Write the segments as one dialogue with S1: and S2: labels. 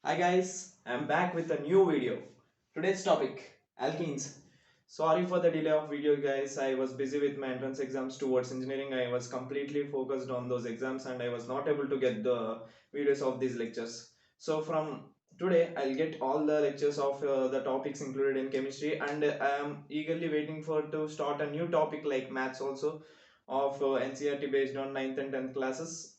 S1: Hi guys, I'm back with a new video. Today's topic, alkenes. Sorry for the delay of video guys. I was busy with my entrance exams towards engineering. I was completely focused on those exams and I was not able to get the videos of these lectures. So from today I'll get all the lectures of the topics included in chemistry and I am eagerly waiting for to start a new topic like maths also of NCERT based on ninth and 10th classes.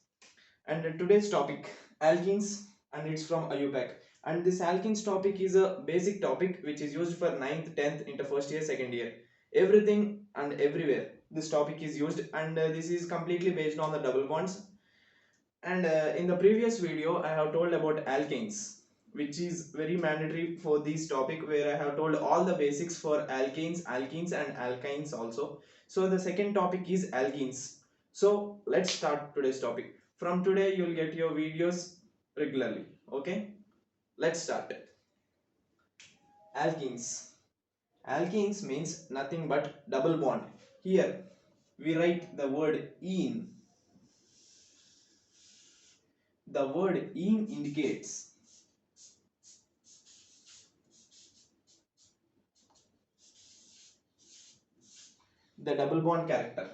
S1: And today's topic, alkenes, and it's from IUPAC. And this alkenes topic is a basic topic which is used for ninth, 10th, into first year, second year. Everything and everywhere this topic is used, and this is completely based on the double bonds. And in the previous video, I have told about alkanes, which is very mandatory for this topic, where I have told all the basics for alkanes, alkenes, and alkynes also. So the second topic is alkenes. So let's start today's topic. From today, you'll get your videos regularly. Okay, let's start. Alkenes. Alkenes means nothing but double bond. Here we write the word "ene". The word "ene" indicates the double bond character.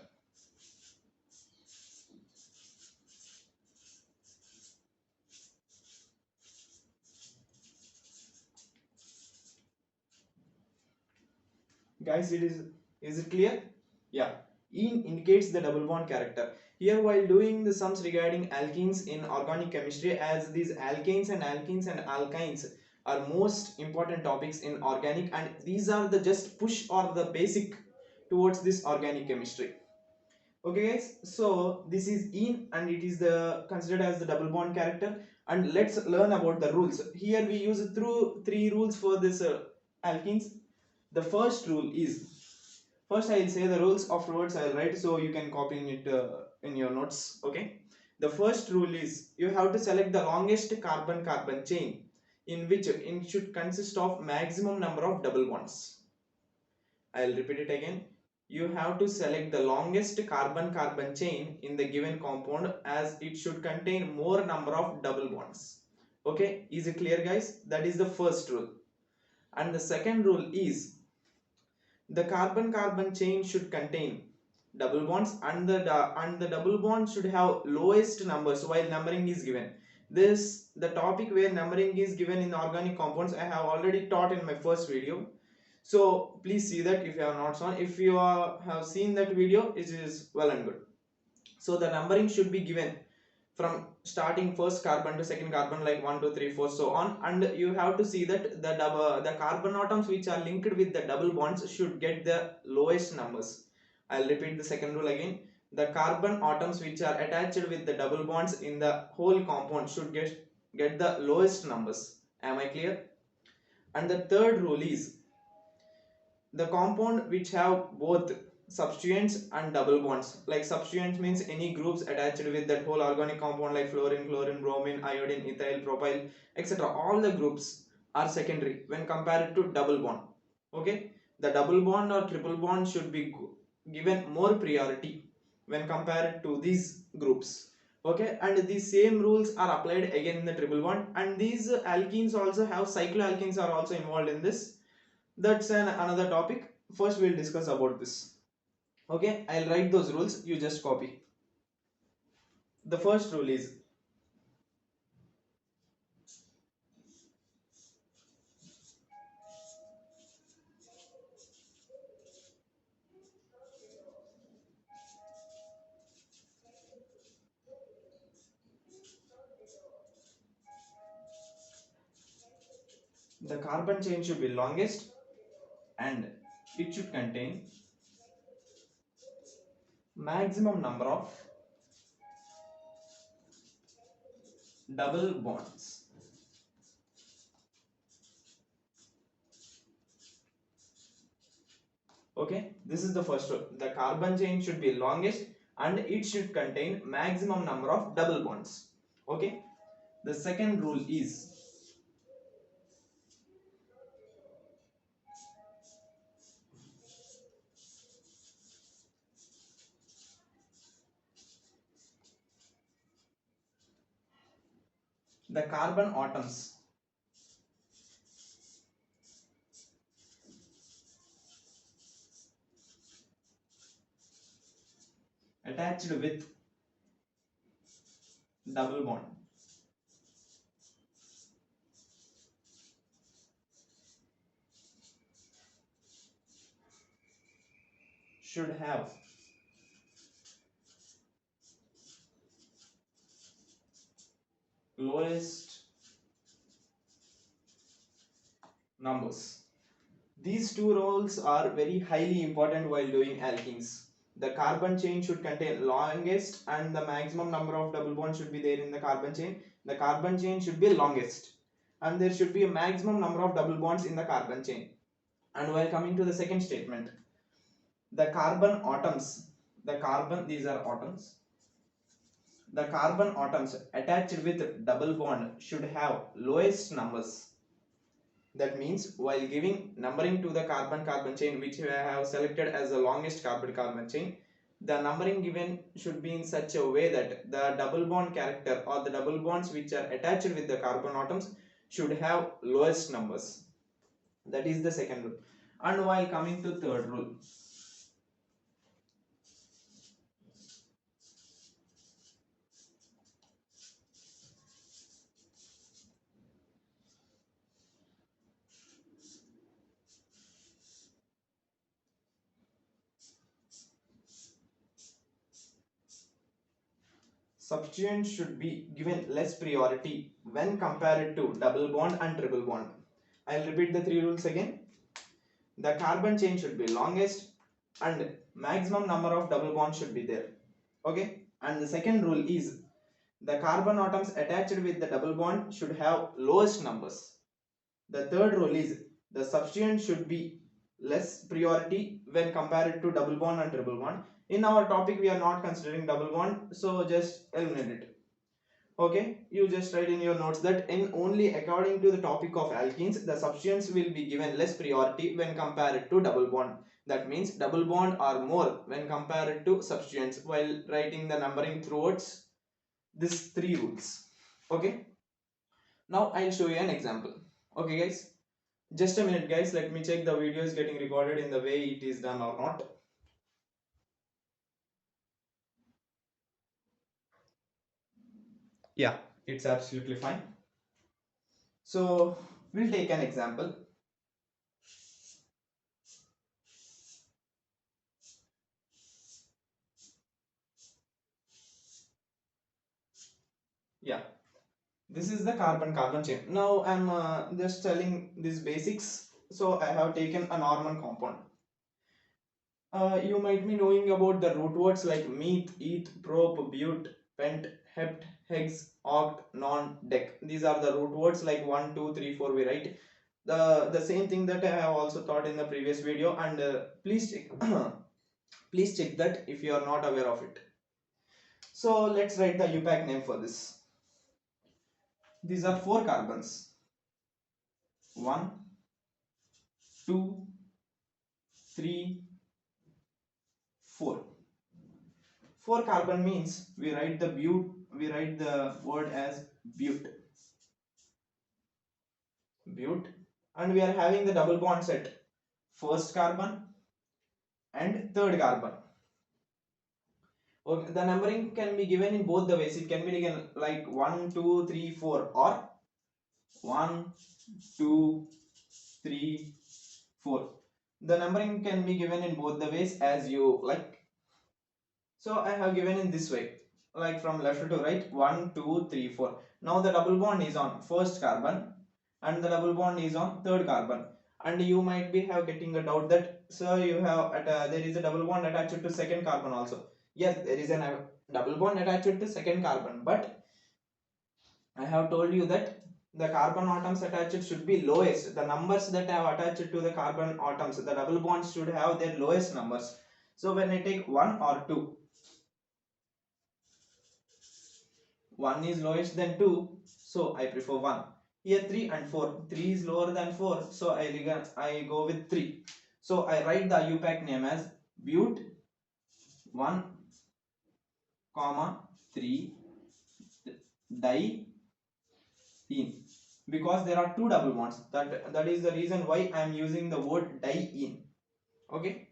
S1: Guys, is it clear? Yeah. "Ene" indicates the double bond character. Here, while doing the sums regarding alkenes in organic chemistry, as these alkanes and alkenes and alkynes are most important topics in organic, and these are the just push or the basic towards this organic chemistry. Okay guys, so this is "ene" and it is the considered as the double bond character. And let's learn about the rules. Here we use through three rules for this alkenes. The first rule is, first I'll say the rules, afterwards I'll write so you can copy it in your notes. Okay, the first rule is you have to select the longest carbon carbon chain in which it should consist of maximum number of double bonds. I'll repeat it again. You have to select the longest carbon carbon chain in the given compound, as it should contain more number of double bonds. Okay, is it clear guys? That is the first rule. And the second rule is, the carbon carbon chain should contain double bonds, and the double bond should have lowest numbers while numbering is given. This the topic where numbering is given in organic compounds I have already taught in my first video. So please see that if you have not seen. If you have seen that video, it is well and good. So the numbering should be given from starting first carbon to second carbon, like 1 2 3 4 so on. And you have to see that the carbon atoms which are linked with the double bonds should get the lowest numbers. I'll repeat the second rule again. The carbon atoms which are attached with the double bonds in the whole compound should get the lowest numbers. Am I clear? And the third rule is, the compound which have both substituents and double bonds, like substituents means any groups attached with that whole organic compound, like fluorine, chlorine, bromine, iodine, ethyl, propyl, etc. All the groups are secondary when compared to double bond. Okay, the double bond or triple bond should be given more priority when compared to these groups. Okay, and these same rules are applied again in the triple bond. And these alkenes also have cycloalkenes are also involved in this. That's another topic. First we'll discuss about this. Okay, I'll write those rules, you just copy. The first rule is, the carbon chain should be longest and it should contain maximum number of double bonds. Okay, this is the first rule. The carbon chain should be longest and it should contain maximum number of double bonds. Okay, the second rule is, the carbon atoms attached with double bond should have lowest numbers. These two roles are very highly important while doing alkenes. The carbon chain should contain longest and the maximum number of double bonds should be there in the carbon chain. The carbon chain should be longest and there should be a maximum number of double bonds in the carbon chain. And while coming to the second statement, the carbon atoms, these are atoms. The carbon atoms attached with double bond should have lowest numbers. That means while giving numbering to the carbon-carbon chain which I have selected as the longest carbon-carbon chain, the numbering given should be in such a way that the double bond character or the double bonds which are attached with the carbon atoms should have lowest numbers. That is the second rule. And while coming to third rule, substituents should be given less priority when compared to double bond and triple bond. I'll repeat the three rules again. The carbon chain should be longest and maximum number of double bonds should be there. Okay. And the second rule is the carbon atoms attached with the double bond should have lowest numbers. The third rule is the substituent should be less priority when compared to double bond and triple bond. In our topic we are not considering double bond, so just eliminate it. Okay, you just write in your notes that in only according to the topic of alkenes, the substituents will be given less priority when compared to double bond. That means double bond are more when compared to substituents while writing the numbering throughout these three rules. Okay, now I'll show you an example. Okay guys, just a minute guys, let me check the video is getting recorded in the way it is done or not. Yeah, it's absolutely fine. So we'll take an example. Yeah, this is the carbon carbon chain. Now I'm just telling these basics. So I have taken a normal compound. You might be knowing about the root words like meth, eth, prop, but, pent, hept, hex, oct, non, dec. These are the root words like 1, 2, 3, 4 we write. The same thing that I have also taught in the previous video, and please check please check that if you are not aware of it. So let's write the UPAC name for this. These are 4 carbons. 1, 2, 3, 4. 4 carbon means we write the word as but, and we are having the double bonds at first carbon and third carbon. Okay, the numbering can be given in both the ways. It can be given like 1, 2, 3, 4 or 1, 2, 3, 4. The numbering can be given in both the ways as you like. So I have given in this way, like from left to right, 1, 2, 3, 4. Now the double bond is on first carbon and the double bond is on third carbon. And you might be have getting a doubt that sir, you have there is a double bond attached to second carbon also. Yes, there is a double bond attached to second carbon, but I have told you that the carbon atoms attached should be lowest. The numbers that have attached to the carbon atoms, the double bonds should have their lowest numbers. So when I take 1 or 2, 1 is lowest than 2, so I prefer 1. Here 3 and 4. 3 is lower than 4, so I go with 3. So I write the UPAC name as but 1, 3 diene, because there are two double bonds. That is the reason why I am using the word diene. Okay.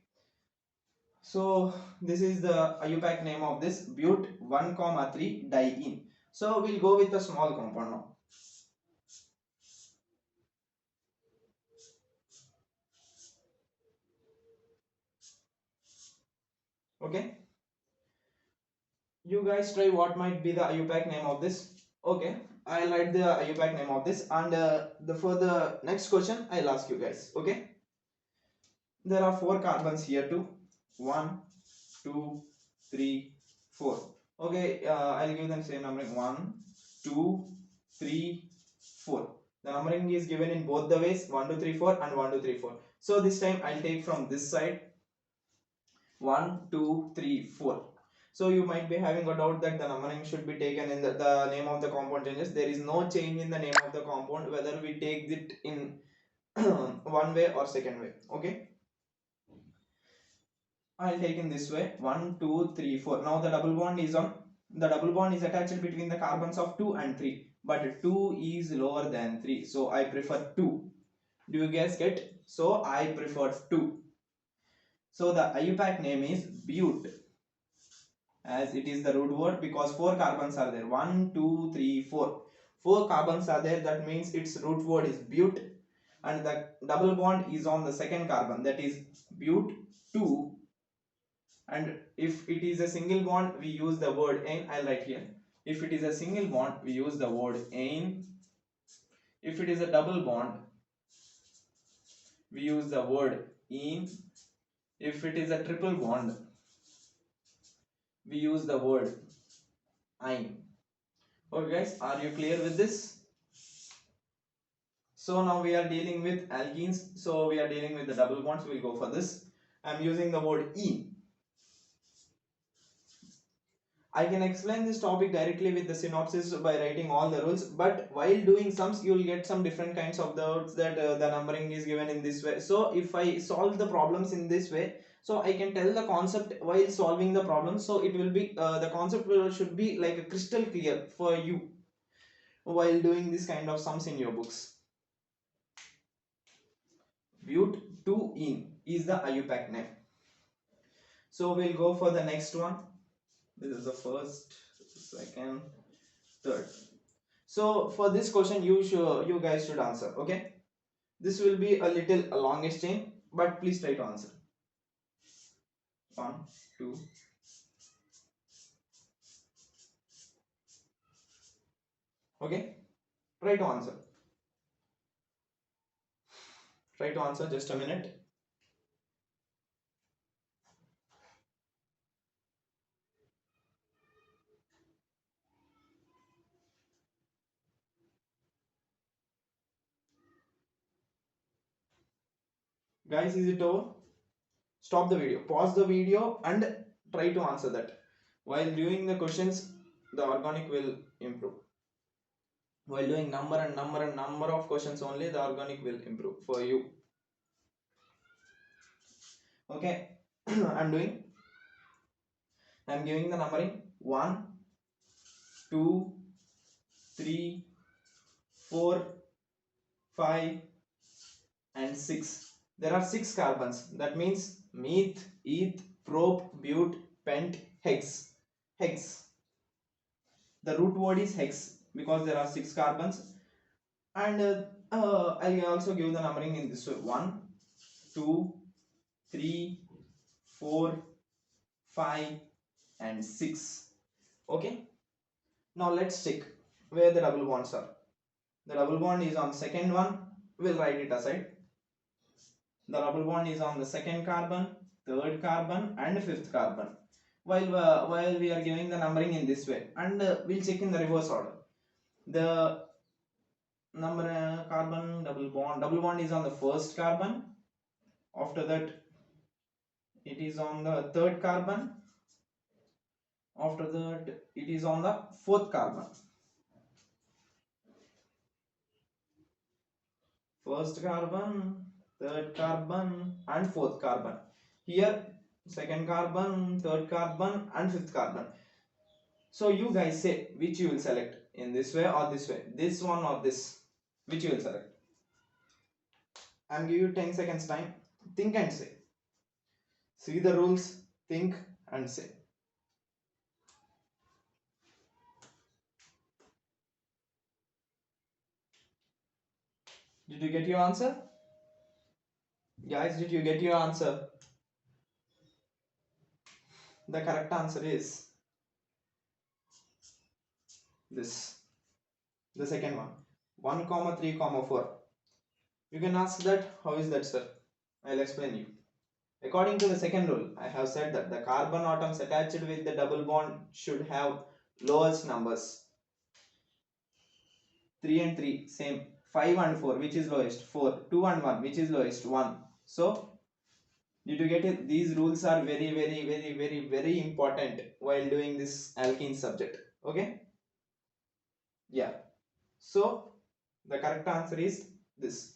S1: So this is the IUPAC name of this but 1 comma 3 diene. So we'll go with a small compound now. Okay, you guys try what might be the IUPAC name of this. Okay, I'll write the IUPAC name of this, and for the next question I'll ask you guys. Okay, there are 4 carbons here too. 1, 2, 3, 4. Okay, I'll give them same numbering. 1, 2, 3, 4. The numbering is given in both the ways, 1, 2, 3, 4 and 1, 2, 3, 4. So this time I'll take from this side 1, 2, 3, 4. So you might be having a doubt that the numbering should be taken in the name of the compound changes. There is no change in the name of the compound whether we take it in one way or second way. Okay, I'll take in this way 1, 2, 3, 4. Now the double bond is attached between the carbons of 2 and 3, but 2 is lower than 3, so I prefer 2. Do you guys get? So I prefer 2. So the IUPAC name is but, as it is the root word, because 4 carbons are there. 1, 2, 3, 4. 4 carbons are there, that means its root word is but, and the double bond is on the second carbon, that is but 2. And if it is a single bond, we use the word ane. I'll write here. If it is a single bond, we use the word ane. If it is a double bond, we use the word ene. If it is a triple bond, we use the word ine. Okay guys, are you clear with this? So now we are dealing with alkenes, so we are dealing with the double bonds. We'll go for this. I'm using the word ene. I can explain this topic directly with the synopsis by writing all the rules, but while doing sums you will get some different kinds of doubts that the numbering is given in this way. So if I solve the problems in this way, so I can tell the concept while solving the problem, so it will be the concept should be like a crystal clear for you while doing this kind of sums in your books. But 2 in is the IUPAC name. So we'll go for the next one. This is the first, second, third. So for this question you guys should answer. Okay, this will be a little longest chain, but please try to answer. 1, 2. Okay, try to answer. Try to answer, just a minute. Guys, is it over? Stop the video, pause the video and try to answer that. While doing the questions, the organic will improve. While doing number of questions only, the organic will improve for you. Okay, I'm giving the numbering 1, 2, 3, 4, 5 and 6. There are 6 carbons, that means meth, eth, prop, but, pent, hex. The root word is hex because there are 6 carbons. And I'll also give the numbering in this way: 1, 2, 3, 4, 5 and 6. Okay, now let's check where the double bonds are. The double bond is on second one, we'll write it aside. The double bond is on the second carbon, third carbon and fifth carbon. While we are giving the numbering in this way, and we'll check in the reverse order. The number carbon double bond is on the first carbon. After that it is on the third carbon. After that it is on the fourth carbon. First carbon, third carbon and fourth carbon. Here second carbon, third carbon and fifth carbon. So you guys say which you will select, in this way or this way, this one or this, which you will select. I'm giving you 10 seconds time, think and say. See the rules, Think and say. Did you get your answer? Guys, did you get your answer? The correct answer is this. The second one. 1 comma 3 comma 4. You can ask that, how is that, sir? I'll explain you. According to the second rule, I have said that the carbon atoms attached with the double bond should have lowest numbers. 3 and 3, same. 5 and 4, which is lowest? 4. 2 and 1, which is lowest? 1. So, did you get it? These rules are very important while doing this alkene subject. Okay? Yeah. So, the correct answer is this.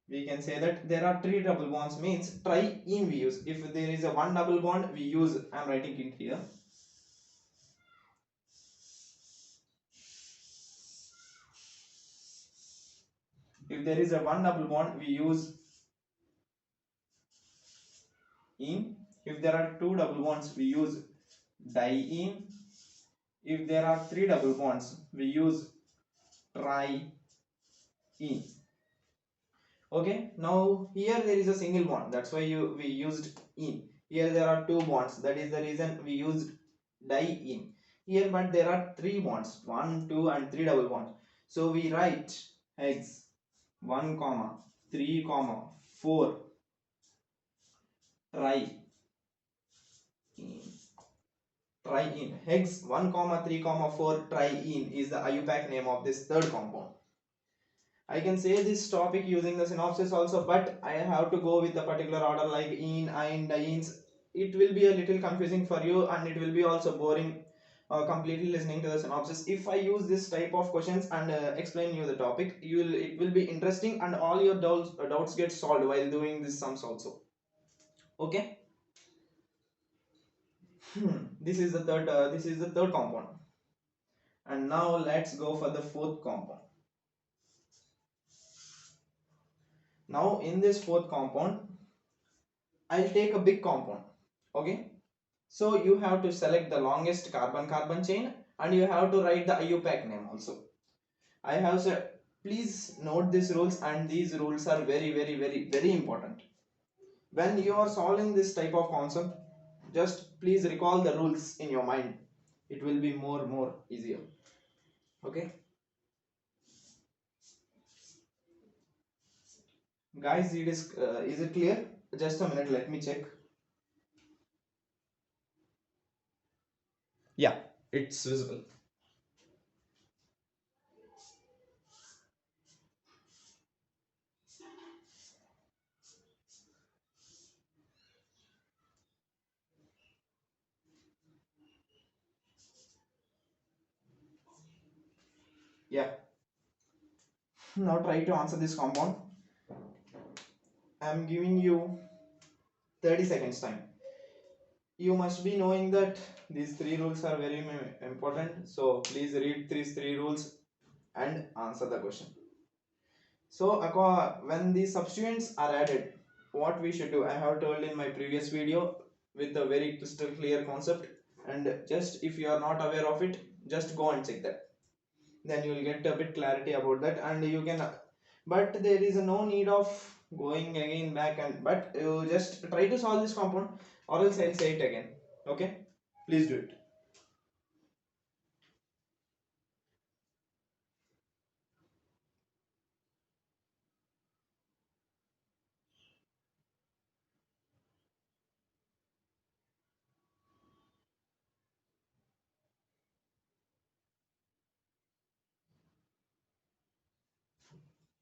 S1: We can say that there are 3 double bonds, means triene we use. If there is a 1 double bond, we use, I am writing it here. If there is a 1 double bond, we use ene. If there are 2 double bonds, we use diene. If there are 3 double bonds, we use triene. Okay, now here there is a single bond, that's why we used ene. Here there are 2 bonds, that is the reason we used diene. Here but there are 3 bonds, 1, 2 and 3 double bonds. So we write hex 1 comma 3 comma 4 triene. Triene. Hex 1 comma 3 comma 4 triene is the IUPAC name of this third compound. I can say this topic using the synopsis also, but I have to go with the particular order like ene, ine, dienes. It will be a little confusing for you and it will be also boring completely listening to the synopsis. If I use this type of questions and explain you the topic, it will be interesting and all your doubts get solved while doing this sums also. Okay. This is the third compound. And now let's go for the fourth compound. Now in this fourth compound, I'll take a big compound. Okay. So you have to select the longest carbon-carbon chain and you have to write the IUPAC name also. I have said, please note these rules, and these rules are very important. When you are solving this type of concept, just please recall the rules in your mind. It will be more easier. Okay. Guys, is it clear? Just a minute, let me check. Yeah, it's visible. Yeah. Now try to answer this compound. I am giving you 30 seconds time. You must be knowing that these 3 rules are very important. So please read these 3 rules and answer the question. So when these substituents are added, what we should do, I have told in my previous video with a very crystal clear concept, and just if you are not aware of it, just go and check that. Then you will get a bit clarity about that, and you can, but there is no need of going again back, and but you just try to solve this compound, or else I'll say it again. Okay, please do it.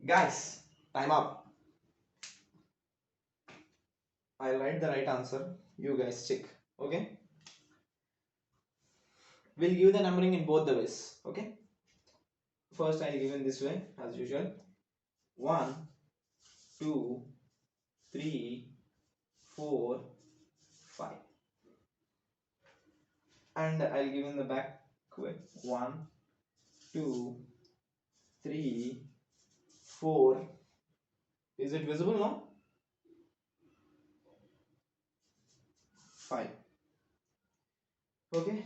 S1: Guys, time up. I'll write the right answer, you guys check. Okay, we'll give the numbering in both the ways. Okay, first I'll give in this way as usual: 1, 2, 3, 4, 5, and I'll give in the back way: 1, 2, 3, 4. Is it visible now? 5. Okay,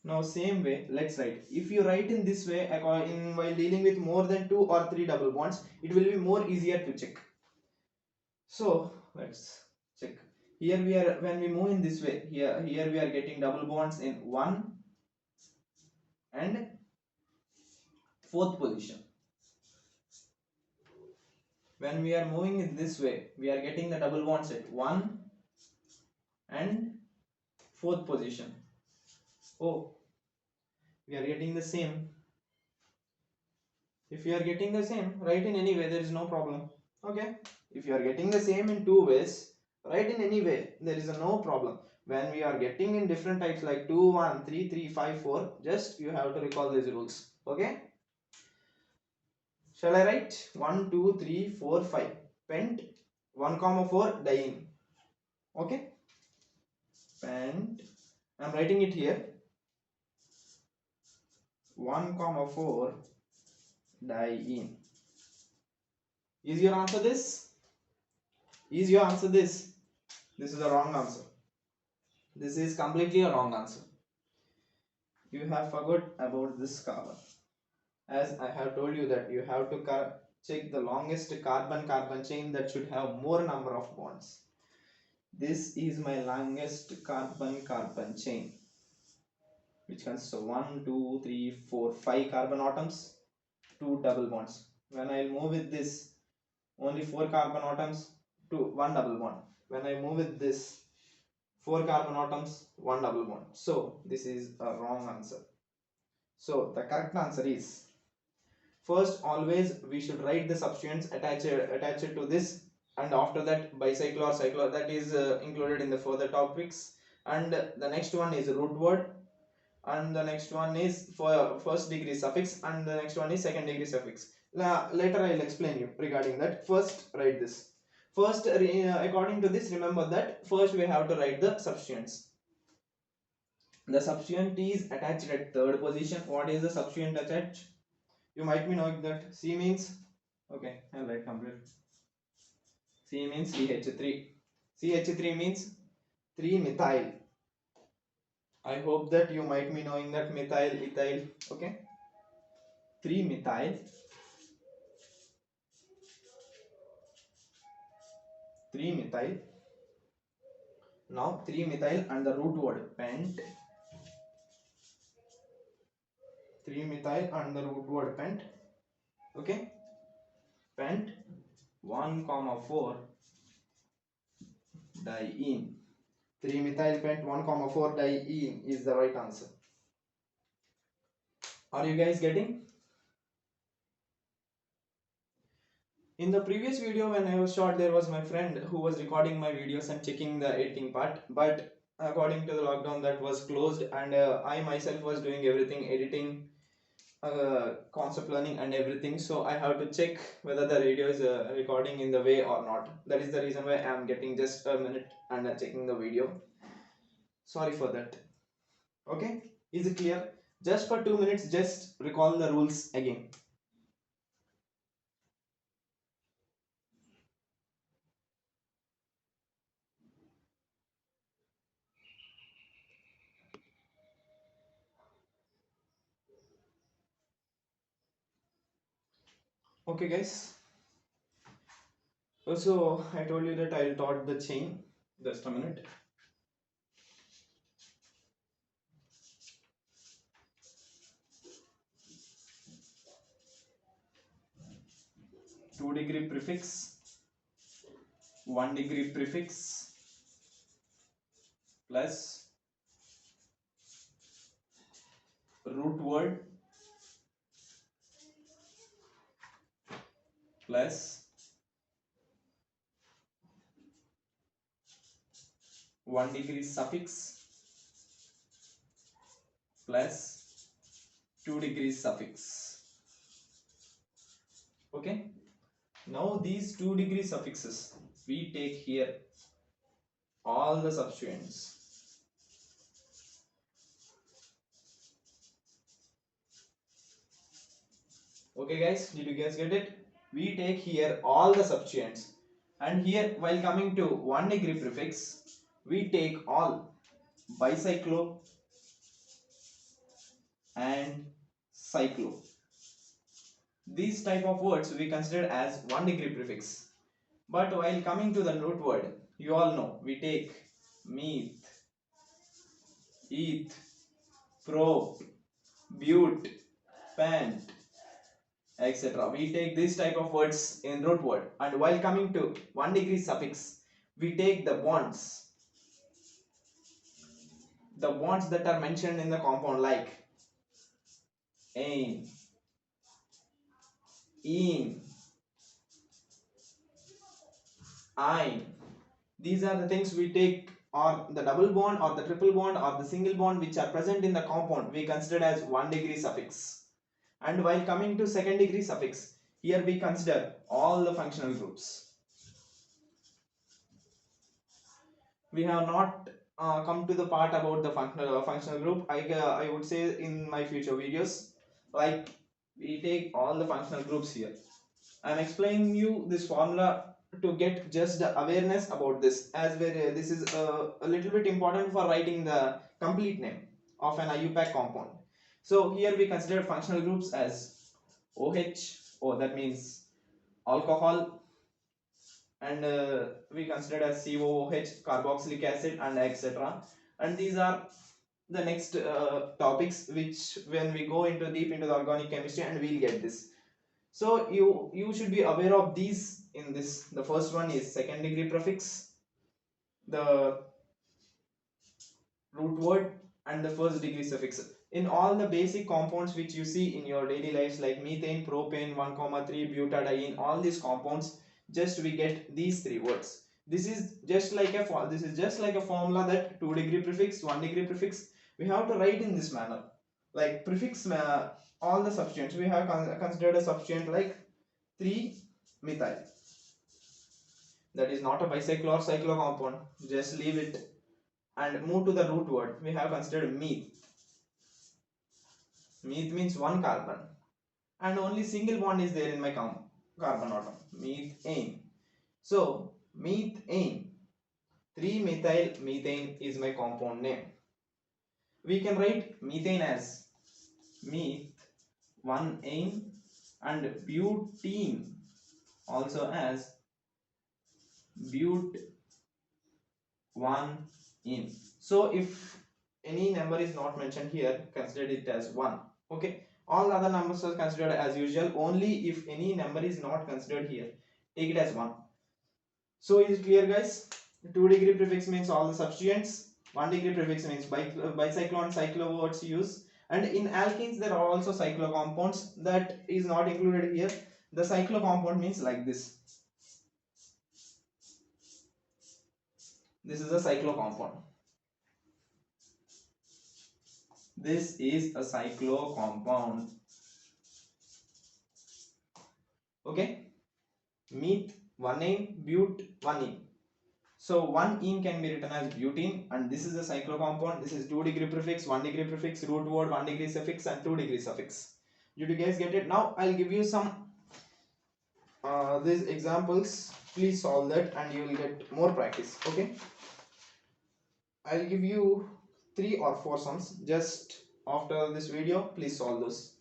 S1: now same way let's write. If you write in this way, while dealing with more than 2 or 3 double bonds, it will be more easier to check. So let's check. Here we are, when we move in this way, here we are getting double bonds in 1 and 4th position. When we are moving in this way, we are getting the double bonds at 1 and 4th position. Oh, we are getting the same. If you are getting the same, write in any way, there is no problem. Okay, if you are getting the same in 2 ways, write in any way, there is no problem. When we are getting in different types like 2 1 3 3 5 4, just you have to recall these rules. Okay, shall I write 1 2 3 4 5 pent 1 comma 4 diene. Okay, pent, I am writing it here, 1 comma 4 diene. Is your answer this? Is your answer this? This is a wrong answer. This is completely a wrong answer. You have forgot about this carbon. As I have told you that you have to check the longest carbon-carbon chain that should have more number of bonds. This is my longest carbon-carbon chain, which consists of 1, 2, 3, 4, 5 carbon atoms, 2 double bonds. When I move with this, only 4 carbon atoms, 1 double bond. When I move with this, 4 carbon atoms, 1 double bond. So this is a wrong answer. So the correct answer is, first always we should write the substituents attached to this, and after that bicycle or cyclo, that is included in the further topics. And the next one is root word, and the next one is for first degree suffix, and the next one is second degree suffix. Later I will explain you regarding that. First write this. First, according to this, remember that first we have to write the substituents. The substituent is attached at 3rd position. What is the substituent attached? You might be knowing that C means, okay, I'll write complete. C means CH3. CH3 means 3-methyl. I hope that you might be knowing that methyl, ethyl, okay? 3-methyl. 3-methyl. Now 3-methyl and the root word pent. 3-methyl and the root word pent. Okay? Pent 1, 4 diene. 3-methyl pent 1, 4 diene is the right answer. Are you guys getting? In the previous video when I was shot, there was my friend who was recording my videos and checking the editing part, but according to the lockdown that was closed, and I myself was doing everything, editing, concept learning and everything, so I have to check whether the video is recording in the way or not. That is the reason why I am getting just a minute and checking the video. Sorry for that. Okay, is it clear? Just for 2 minutes, just recall the rules again. Okay guys, so I told you that I'll taught the chain. Just a minute. Two degree prefix, 1 degree prefix, plus root word, plus 1 degree suffix, plus 2 degrees suffix. Okay, now these 2 degree suffixes, we take here all the substituents. Okay guys, did you guys get it? We take here all the substituents, and here while coming to 1 degree prefix, we take all bicyclo, and cyclo. These type of words we consider as 1 degree prefix. But while coming to the root word, you all know we take meth, eth, prop, but, pant, etc. We take this type of words in root word, and while coming to 1 degree suffix, we take the bonds that are mentioned in the compound like ain, in, ein. These are the things we take, or the double bond or the triple bond or the single bond which are present in the compound we consider as 1 degree suffix. And while coming to 2nd degree suffix, here we consider all the functional groups. We have not come to the part about the functional group. I would say in my future videos, like we take all the functional groups here. I am explaining you this formula to get just the awareness about this, as where this is a little bit important for writing the complete name of an IUPAC compound. So here we consider functional groups as OH, that means alcohol, and we consider as COOH, carboxylic acid, and etc. And these are the next topics which when we go into deep into the organic chemistry, and we'll get this. So you should be aware of these in this. The first one is 2nd degree prefix, the root word, and the 1st degree suffix. In all the basic compounds which you see in your daily lives like methane, propane, 1,3 butadiene, all these compounds, just we get these three words. This is just like a formula that 2 degree prefix, 1 degree prefix. We have to write in this manner. Like prefix, all the substituents we have considered a substituent like 3-methyl. That is not a bicyclo or cyclo compound. Just leave it and move to the root word. We have considered meth. Meth means 1 carbon, and only single bond is there in my carbon atom. Methane. So methane, 3-methyl methane is my compound name. We can write methane as meth 1-ane, and butene also as but 1-ene. So if any number is not mentioned here, consider it as 1. Okay, all other numbers are considered as usual. Only if any number is not considered here, take it as 1. So is it clear, guys? 2 degree prefix means all the substituents. 1 degree prefix means bicyclo and cyclo words used. And in alkenes there are also cyclo compounds, that is not included here. The cyclo compound means like this. This is a cyclo compound. This is a cyclo compound. Okay, meth 1-ane, but 1-ene. So 1-ene can be written as butene, and this is a cyclo compound. This is 2 degree prefix, 1 degree prefix, root word, 1 degree suffix, and 2 degree suffix. Did you guys get it? Now I'll give you some these examples. Please solve that and you will get more practice. Okay, I'll give you 3 or 4 sums just after this video. Please solve those.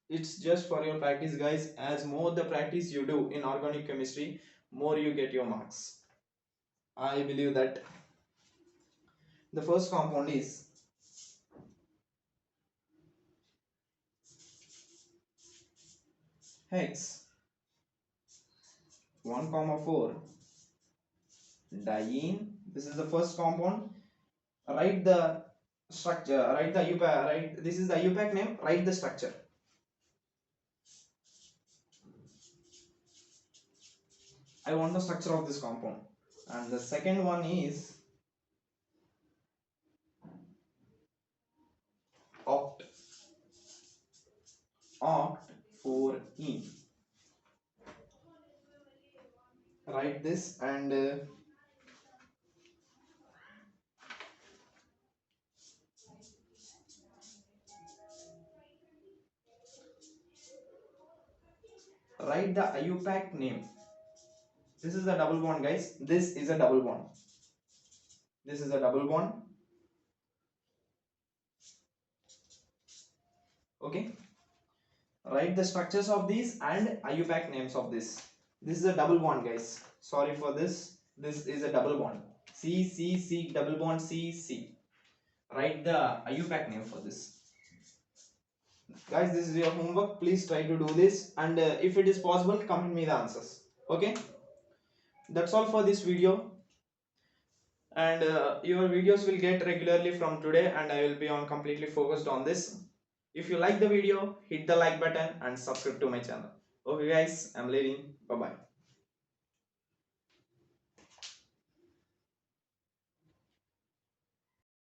S1: It's just for your practice, guys. As more the practice you do in organic chemistry, more you get your marks. I believe that. The first compound is hex 1,4 diene. This is the first compound. Write the structure, write the IUPAC, right? This is the IUPAC name, write the structure. I want the structure of this compound. And the second one is oct 4-ene. Write this and write the IUPAC name. This is a double bond, guys. This is a double bond. This is a double bond. Okay, write the structures of these and IUPAC names of this. This is a double bond, guys. Sorry for this. This is a double bond. C C C double bond C C. Write the IUPAC name for this. Guys, this is your homework. Please try to do this, and if it is possible, comment me the answers. Okay, that's all for this video. And your videos will get regularly from today, and I will be on completely focused on this. If you like the video, hit the like button and subscribe to my channel. Okay guys, I'm leaving. Bye bye.